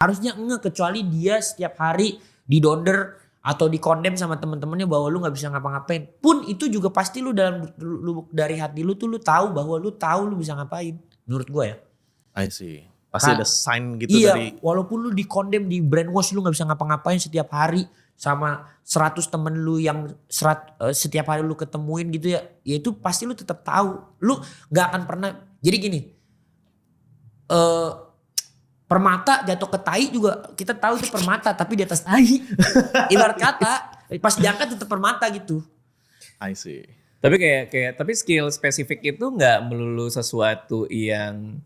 Harusnya enggak, kecuali dia setiap hari didonder atau dikondem sama temen-temennya bahwa lu nggak bisa ngapa-ngapain. Pun itu juga pasti lu dalam dari hati lu tuh lu tahu bahwa lu tahu lu bisa ngapain. Menurut gue ya. I see. Pasti ada sign gitu iya, dari. walaupun lu dikondem, di brainwash, lu nggak bisa ngapa-ngapain setiap hari sama 100 temen lu yang setiap hari lu ketemuin gitu ya. Ya itu pasti lu tetap tahu. Lu nggak akan pernah. Jadi gini. Permata jatuh ke tai juga kita tahu itu permata tapi di atas tai. Ibarat kata pas diangkat tetap permata gitu. I see. Tapi skill spesifik itu nggak melulu sesuatu yang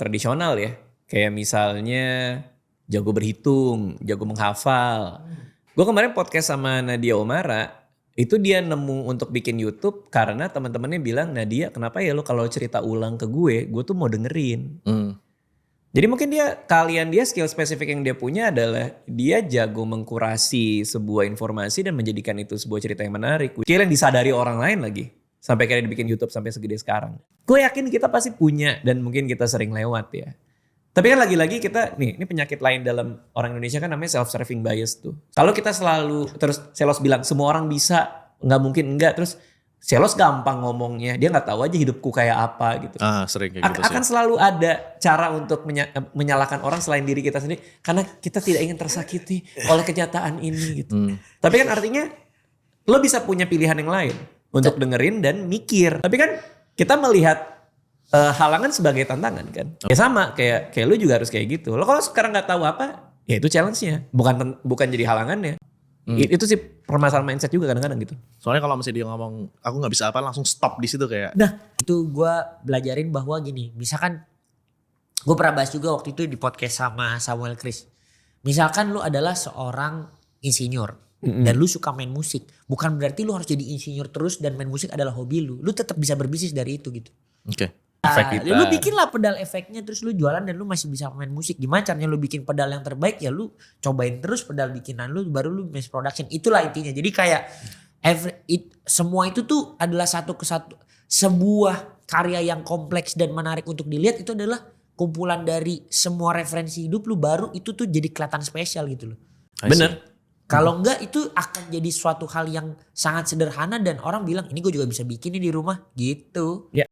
tradisional ya. Kayak misalnya jago berhitung, jago menghafal. Gue kemarin podcast sama Nadia Omara, itu dia nemu untuk bikin YouTube karena teman-temannya bilang, Nadia kenapa ya lo kalau cerita ulang ke gue tuh mau dengerin. Jadi mungkin dia skill spesifik yang dia punya adalah dia jago mengkurasi sebuah informasi dan menjadikan itu sebuah cerita yang menarik. Skill yang disadari orang lain lagi. Sampai kayak dibikin YouTube sampai segede sekarang. Gue yakin kita pasti punya dan mungkin kita sering lewat ya. Tapi kan lagi-lagi kita, ini penyakit lain dalam orang Indonesia kan namanya self-serving bias tuh. Kalau kita selalu, terus Selos bilang semua orang bisa, nggak mungkin enggak. Terus Selos gampang ngomongnya, dia nggak tahu aja hidupku kayak apa gitu. Sering kayak gitu sih. Akan selalu ada cara untuk menyalahkan orang selain diri kita sendiri. Karena kita tidak ingin tersakiti oleh kenyataan ini gitu. Tapi kan artinya lo bisa punya pilihan yang lain. Untuk dengerin dan mikir. Tapi kan kita melihat halangan sebagai tantangan kan. Ya sama kayak lu juga harus kayak gitu. Lo kalau sekarang gak tahu apa, ya itu challenge-nya. Bukan jadi halangannya. Itu sih permasalahan mindset juga kadang-kadang gitu. Soalnya kalau misalnya dia ngomong aku gak bisa apa langsung stop di situ kayak. Nah itu gue belajarin bahwa gini. Misalkan gue pernah bahas juga waktu itu di podcast sama Samuel Chris. Misalkan lu adalah seorang insinyur. Dan lu suka main musik. Bukan berarti lu harus jadi insinyur terus dan main musik adalah hobi lu. Lu tetap bisa berbisnis dari itu gitu. Oke. Lu bikinlah pedal efeknya terus lu jualan dan lu masih bisa main musik. Gimana caranya lu bikin pedal yang terbaik ya lu cobain terus pedal bikinan lu baru lu mass production. Itulah intinya. Jadi kayak semua itu tuh adalah satu kesatu. Sebuah karya yang kompleks dan menarik untuk dilihat itu adalah kumpulan dari semua referensi hidup lu baru itu tuh jadi kelihatan spesial gitu loh. Bener. Kalau enggak itu akan jadi suatu hal yang sangat sederhana dan orang bilang ini gue juga bisa bikin nih di rumah gitu. Ya.